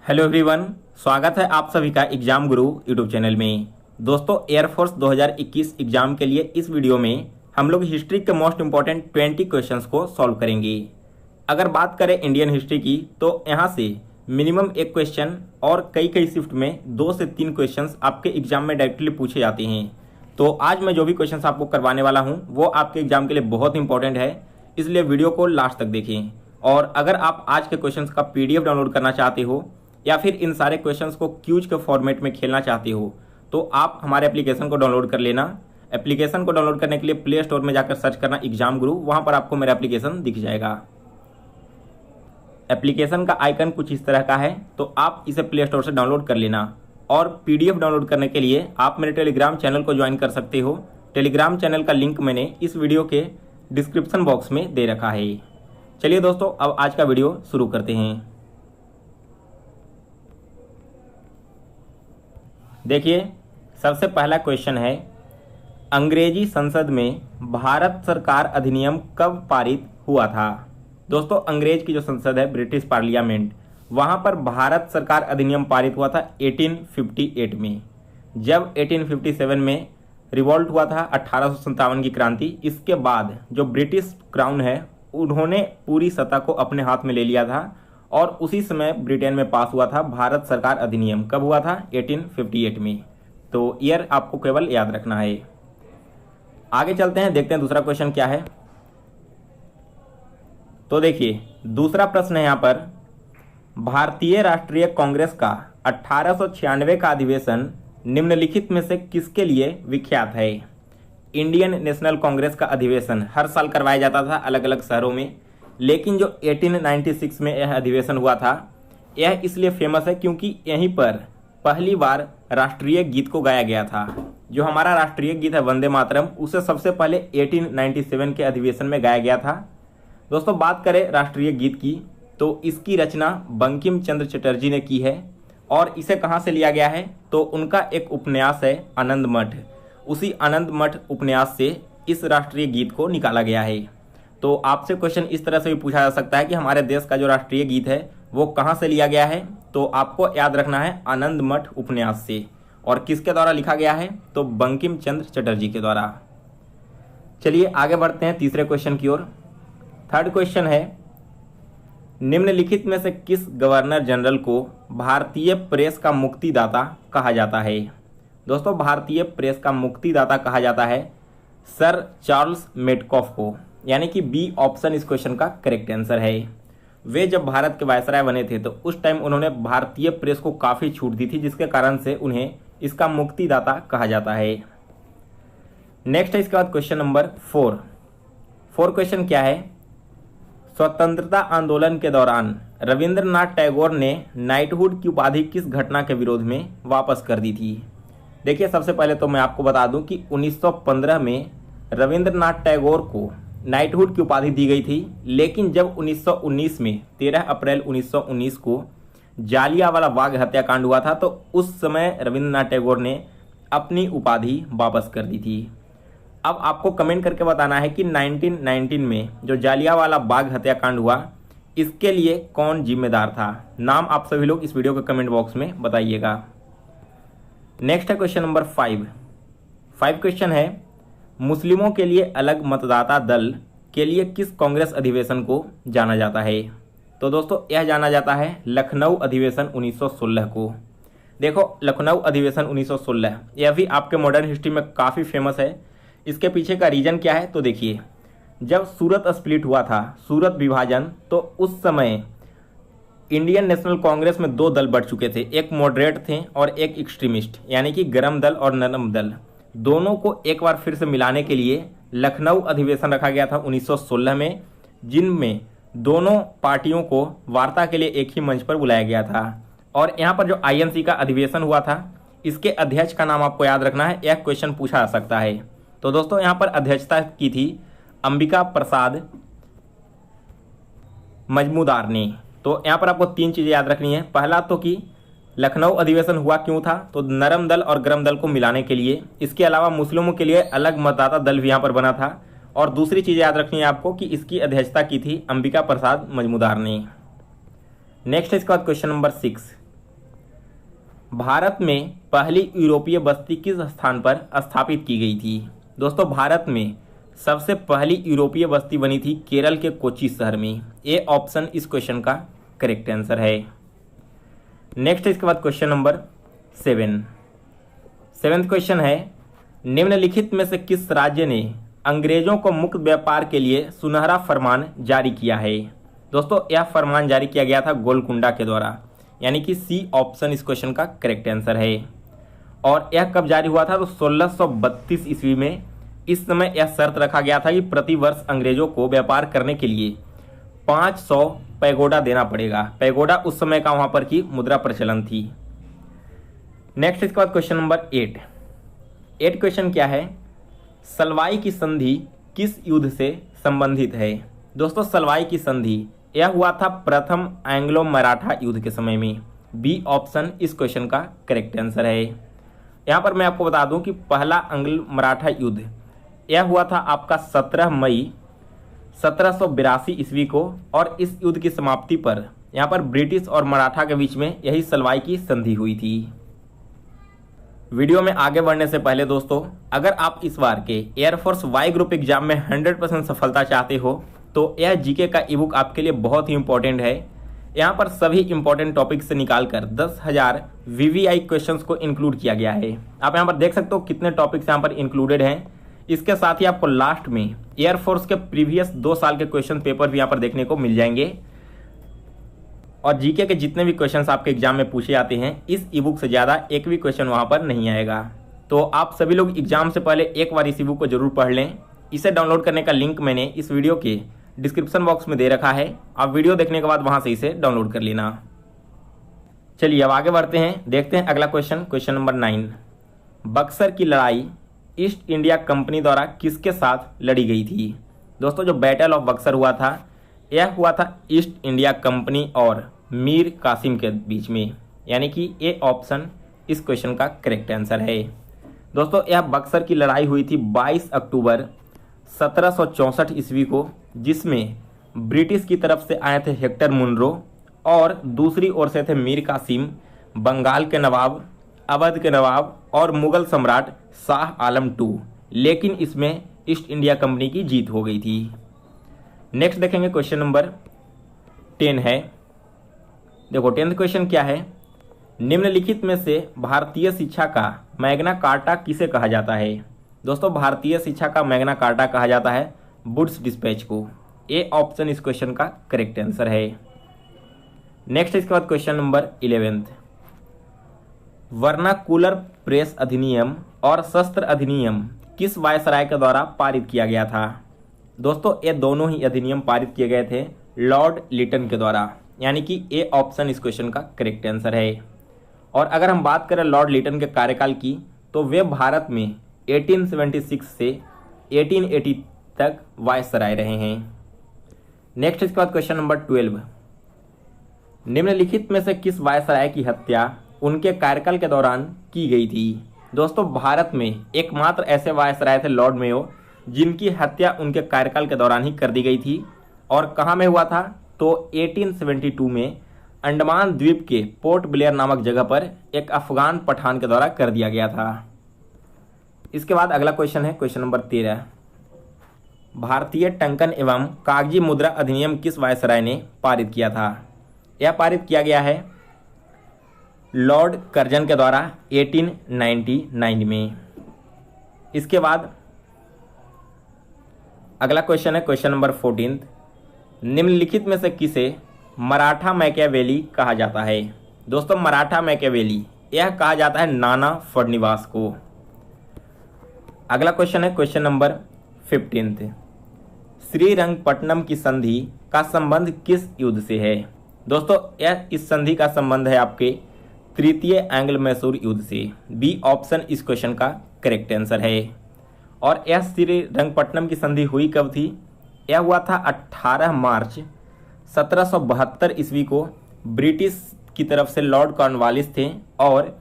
Hello everyone, स्वागत है आप सभी का एग्जाम गुरु यूट्यूब चैनल में। दोस्तों, एयरफोर्स 2021 एग्जाम के लिए इस वीडियो में हम लोग हिस्ट्री के मोस्ट इंपॉर्टेंट 20 क्वेश्चंस को सॉल्व करेंगे। अगर बात करें इंडियन हिस्ट्री की तो यहाँ से मिनिमम एक क्वेश्चन और कई शिफ्ट में 2 से 3 क्वेश्चंस आपके एग्जाम में डायरेक्टली पूछे जाते हैं। तो आज मैं जो भी क्वेश्चंस आपको करवाने वाला हूँ वो आपके एग्जाम के लिए बहुत इंपॉर्टेंट है, इसलिए वीडियो को लास्ट तक देखें। और अगर आप आज के क्वेश्चंस का PDF डाउनलोड करना चाहते हो या फिर इन सारे क्वेश्चंस को क्यूज के फॉर्मेट में खेलना चाहते हो तो आप हमारे एप्लीकेशन को डाउनलोड कर लेना। एप्लीकेशन को डाउनलोड करने के लिए प्ले स्टोर में जाकर सर्च करना एग्जाम गुरु, वहां पर आपको मेरा एप्लीकेशन दिख जाएगा। एप्लीकेशन का आइकन कुछ इस तरह का है, तो आप इसे प्ले स्टोर से डाउनलोड कर लेना। और PDF डाउनलोड करने के लिए आप मेरे टेलीग्राम चैनल को ज्वाइन कर सकते हो। टेलीग्राम चैनल का लिंक मैंने इस वीडियो के डिस्क्रिप्शन बॉक्स में दे रखा है। चलिए दोस्तों, अब आज का वीडियो शुरू करते हैं। देखिए, सबसे पहला क्वेश्चन है, अंग्रेजी संसद में भारत सरकार अधिनियम कब पारित हुआ था? दोस्तों, अंग्रेज की जो संसद है, ब्रिटिश पार्लियामेंट, वहां पर भारत सरकार अधिनियम पारित हुआ था 1858 में। जब 1857 में रिवॉल्ट हुआ था, 1857 की क्रांति, इसके बाद जो ब्रिटिश क्राउन है उन्होंने पूरी सत्ता को अपने हाथ में ले लिया था और उसी समय ब्रिटेन में पास हुआ था भारत सरकार अधिनियम। कब हुआ था? 1858 में। तो ईयर आपको केवल याद रखना है। आगे चलते हैं, देखते हैं दूसरा क्वेश्चन क्या है। तो देखिए, दूसरा प्रश्न है यहाँ पर, भारतीय राष्ट्रीय कांग्रेस का 1896 का अधिवेशन निम्नलिखित में से किसके लिए विख्यात है? इंडियन नेशनल कांग्रेस का अधिवेशन हर साल करवाया जाता था अलग अलग शहरों में, लेकिन जो 1896 में यह अधिवेशन हुआ था यह इसलिए फेमस है क्योंकि यहीं पर पहली बार राष्ट्रीय गीत को गाया गया था। जो हमारा राष्ट्रीय गीत है वंदे मातरम, उसे सबसे पहले 1897 के अधिवेशन में गाया गया था। दोस्तों, बात करें राष्ट्रीय गीत की तो इसकी रचना बंकिम चंद्र चटर्जी ने की है। और इसे कहाँ से लिया गया है? तो उनका एक उपन्यास है आनंद मठ, उसी आनंद मठ उपन्यास से इस राष्ट्रीय गीत को निकाला गया है। तो आपसे क्वेश्चन इस तरह से भी पूछा जा सकता है कि हमारे देश का जो राष्ट्रीय गीत है वो कहाँ से लिया गया है? तो आपको याद रखना है आनंद मठ उपन्यास से। और किसके द्वारा लिखा गया है? तो बंकिम चंद्र चटर्जी के द्वारा। चलिए आगे बढ़ते हैं तीसरे क्वेश्चन की ओर। थर्ड क्वेश्चन है, निम्नलिखित में से किस गवर्नर जनरल को भारतीय प्रेस का मुक्तिदाता कहा जाता है? दोस्तों, भारतीय प्रेस का मुक्तिदाता कहा जाता है सर चार्ल्स मेटकॉफ को, यानी कि बी ऑप्शन इस क्वेश्चन का करेक्ट आंसर है। वे जब भारत के वायसराय बने थे तो उस टाइम उन्होंने भारतीय प्रेस को काफी छूट दी थी, जिसके कारण से उन्हें इसका मुक्तिदाता कहा जाता है। नेक्स्ट है इसके बाद क्वेश्चन नंबर 4। क्वेश्चन क्या है, स्वतंत्रता आंदोलन के दौरान रविंद्रनाथ टैगोर ने नाइटहुड की उपाधि किस घटना के विरोध में वापस कर दी थी? देखिए, सबसे पहले तो मैं आपको बता दूं कि 1915 में रविंद्रनाथ टैगोर को नाइटहुड की उपाधि दी गई थी, लेकिन जब 1919 में 13 अप्रैल 1919 को जालियांवाला बाग हत्याकांड हुआ था तो उस समय रविंद्रनाथ टैगोर ने अपनी उपाधि वापस कर दी थी। अब आपको कमेंट करके बताना है कि 1919 में जो जालियांवाला बाग हत्याकांड हुआ इसके लिए कौन जिम्मेदार था? नाम आप सभी लोग इस वीडियो के कमेंट बॉक्स में बताइएगा। नेक्स्ट है क्वेश्चन नंबर 5 क्वेश्चन है, मुस्लिमों के लिए अलग मतदाता दल के लिए किस कांग्रेस अधिवेशन को जाना जाता है? तो दोस्तों, यह जाना जाता है लखनऊ अधिवेशन 1916 को। देखो, लखनऊ अधिवेशन 1916 यह भी आपके मॉडर्न हिस्ट्री में काफ़ी फेमस है। इसके पीछे का रीजन क्या है? तो देखिए, जब सूरत स्प्लिट हुआ था, सूरत विभाजन, तो उस समय इंडियन नेशनल कांग्रेस में 2 दल बढ़ चुके थे, एक मॉडरेट थे और एक एक्सट्रीमिस्ट, यानी कि गरम दल और नरम दल। दोनों को एक बार फिर से मिलाने के लिए लखनऊ अधिवेशन रखा गया था 1916 में, जिनमें दोनों पार्टियों को वार्ता के लिए एक ही मंच पर बुलाया गया था। और यहाँ पर जो INC का अधिवेशन हुआ था, इसके अध्यक्ष का नाम आपको याद रखना है, यह क्वेश्चन पूछा जा सकता है। तो दोस्तों, यहाँ पर अध्यक्षता की थी अंबिका प्रसाद मजमूदार ने। तो यहाँ पर आपको 3 चीजें याद रखनी है। पहला तो कि लखनऊ अधिवेशन हुआ क्यों था? तो नरम दल और गरम दल को मिलाने के लिए। इसके अलावा मुस्लिमों के लिए अलग मतदाता दल भी यहाँ पर बना था। और दूसरी चीज याद रखनी है आपको कि इसकी अध्यक्षता की थी अंबिका प्रसाद मजमूदार ने। नेक्स्ट है इसके बाद क्वेश्चन नंबर 6। भारत में पहली यूरोपीय बस्ती किस स्थान पर स्थापित की गई थी? दोस्तों भारत में सबसे पहली यूरोपीय बस्ती बनी थी केरल के कोच्चि शहर में। ए ऑप्शन इस क्वेश्चन का करेक्ट आंसर है। नेक्स्ट इसके बाद क्वेश्चन नंबर 7th क्वेश्चन है, निम्नलिखित में से किस राज्य ने अंग्रेजों को मुक्त व्यापार के लिए सुनहरा फरमान जारी किया है? दोस्तों यह फरमान जारी किया गया था गोलकुंडा के द्वारा, यानी कि सी ऑप्शन इस क्वेश्चन का करेक्ट आंसर है। और यह कब जारी हुआ था? तो 1632 ईस्वी में। इस समय यह शर्त रखा गया था कि प्रति वर्ष अंग्रेजों को व्यापार करने के लिए 500 पैगोडा देना पड़ेगा। पैगोडा उस समय का वहां पर की मुद्रा प्रचलन थी। नेक्स्ट इसके बाद क्वेश्चन नंबर 8 क्वेश्चन क्या है, सलवाई की संधि किस युद्ध से संबंधित है? दोस्तों सलवाई की संधि यह हुआ था प्रथम एंग्लो मराठा युद्ध के समय में। बी ऑप्शन इस क्वेश्चन का करेक्ट आंसर है। यहाँ पर मैं आपको बता दूं कि पहला एंग्लो मराठा युद्ध यह हुआ था आपका 17 मई 1782 ईस्वी को, और इस युद्ध की समाप्ति पर यहाँ पर ब्रिटिश और मराठा के बीच में यही सलवाई की संधि हुई थी। वीडियो में आगे बढ़ने से पहले दोस्तों, अगर आप इस बार के एयरफोर्स वाई ग्रुप एग्जाम में 100% सफलता चाहते हो तो यह जीके का ई बुक आपके लिए बहुत ही इंपॉर्टेंट है। यहाँ पर सभी इंपॉर्टेंट टॉपिक से निकालकर 10,000 वीवीआई क्वेश्चंस को इंक्लूड किया गया है। आप यहाँ पर देख सकते हो कितने टॉपिक्स यहाँ पर इंक्लूडेड हैं। इसके साथ ही आपको लास्ट में एयरफोर्स के प्रीवियस 2 साल के क्वेश्चन पेपर भी यहाँ पर देखने को मिल जाएंगे, और जीके के जितने भी क्वेश्चंस आपके एग्जाम में पूछे जाते हैं इस ई बुक से ज़्यादा एक भी क्वेश्चन वहाँ पर नहीं आएगा। तो आप सभी लोग एग्जाम से पहले एक बार इस ई बुक को जरूर पढ़ लें। इसे डाउनलोड करने का लिंक मैंने इस वीडियो के डिस्क्रिप्शन बॉक्स में दे रखा है, आप वीडियो देखने के बाद वहां से इसे डाउनलोड कर लेना। चलिए अब आगे बढ़ते हैं, देखते हैं अगला क्वेश्चन नंबर 9। बक्सर की लड़ाई ईस्ट इंडिया कंपनी द्वारा किसके साथ लड़ी गई थी? दोस्तों जो बैटल ऑफ बक्सर हुआ था यह हुआ था ईस्ट इंडिया कंपनी और मीर कासिम के बीच में, यानी कि ए ऑप्शन इस क्वेश्चन का करेक्ट आंसर है। दोस्तों यह बक्सर की लड़ाई हुई थी 22 अक्टूबर 1764 ईस्वी को, जिसमें ब्रिटिश की तरफ से आए थे हेक्टर मुनरो और दूसरी ओर से थे मीर कासिम, बंगाल के नवाब, अवध के नवाब और मुगल सम्राट शाह आलम II, लेकिन इसमें ईस्ट इंडिया कंपनी की जीत हो गई थी। नेक्स्ट देखेंगे क्वेश्चन नंबर 10 है। देखो 10th क्वेश्चन क्या है, निम्नलिखित में से भारतीय शिक्षा का मैग्ना कार्टा किसे कहा जाता है? दोस्तों भारतीय शिक्षा का मैग्ना कार्टा कहा जाता है वुड्स डिस्पैच को। ए ऑप्शन इस क्वेश्चन का करेक्ट आंसर है। नेक्स्ट इसके बाद question number 11th, vernacular press अधिनियम और शस्त्र अधिनियम किस वायसराय के द्वारा पारित किया गया था? दोस्तों ये दोनों ही अधिनियम पारित किए गए थे लॉर्ड लिटन के द्वारा, यानी कि ए ऑप्शन इस क्वेश्चन का करेक्ट आंसर है। और अगर हम बात करें लॉर्ड लिटन के कार्यकाल की तो वे भारत में 1876 से 1880 तक वायसराय रहे हैं। नेक्स्ट इसके बाद क्वेश्चन नंबर 12, निम्नलिखित में से किस वायसराय की हत्या उनके कार्यकाल के दौरान की गई थी? दोस्तों भारत में एकमात्र ऐसे वायसराय थे लॉर्ड मेयो जिनकी हत्या उनके कार्यकाल के दौरान ही कर दी गई थी। और कहाँ में हुआ था? तो 1872 में अंडमान द्वीप के पोर्ट ब्लेयर नामक जगह पर एक अफगान पठान के द्वारा कर दिया गया था। इसके बाद अगला क्वेश्चन है क्वेश्चन नंबर 13, भारतीय टंकन एवं कागजी मुद्रा अधिनियम किस वायसराय ने पारित किया था? यह पारित किया गया है लॉर्ड कर्जन के द्वारा 1899 में। इसके बाद अगला क्वेश्चन है क्वेश्चन नंबर 14, निम्नलिखित में से किसे मराठा मैकियावेली कहा जाता है? दोस्तों मराठा मैकियावेली यह कहा जाता है नाना फडणवीस को। अगला क्वेश्चन है क्वेश्चन नंबर 15, श्रीरंगपट्टनम की संधि का संबंध किस युद्ध से है? दोस्तों यह इस संधि का संबंध है आपके तृतीय एंग्लो मैसूर युद्ध से। बी ऑप्शन इस क्वेश्चन का करेक्ट आंसर है। और यह श्रीरंगपट्टनम की संधि हुई कब थी? यह हुआ था 18 मार्च 1772 ईस्वी को। ब्रिटिश की तरफ से लॉर्ड कॉर्नवालिस थे और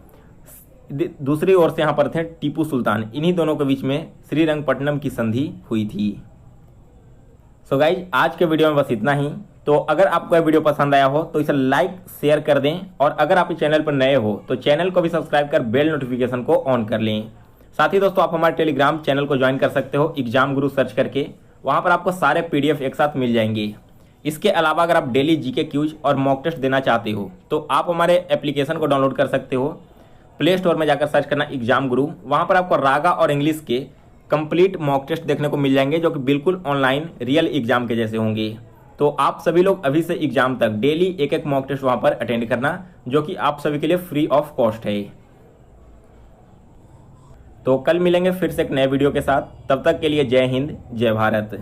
दूसरी ओर से यहाँ पर थे टीपू सुल्तान। इन्हीं दोनों के बीच में श्रीरंगपट्टनम की संधि हुई थी। सो गाइज आज के वीडियो में बस इतना ही। तो अगर आपको यह वीडियो पसंद आया हो तो इसे लाइक शेयर कर दें, और अगर आप इस चैनल पर नए हो तो चैनल को भी सब्सक्राइब कर बेल नोटिफिकेशन को ऑन कर लें। साथ ही दोस्तों आप हमारे टेलीग्राम चैनल को ज्वाइन कर सकते हो एग्जाम गुरु सर्च करके, वहां पर आपको सारे पीडीएफ एक साथ मिल जाएंगे। इसके अलावा अगर आप डेली जीके क्यूज और मॉक टेस्ट देना चाहते हो तो आप हमारे एप्लीकेशन को डाउनलोड कर सकते हो। प्ले स्टोर में जाकर सर्च करना एग्जाम गुरु, वहां पर आपको रागा और इंग्लिश के कंप्लीट मॉक टेस्ट देखने को मिल जाएंगे, जो कि बिल्कुल ऑनलाइन रियल एग्जाम के जैसे होंगे। तो आप सभी लोग अभी से एग्जाम तक डेली एक एक मॉक टेस्ट वहां पर अटेंड करना, जो कि आप सभी के लिए फ्री ऑफ कॉस्ट है। तो कल मिलेंगे फिर से एक नए वीडियो के साथ, तब तक के लिए जय हिंद जय भारत।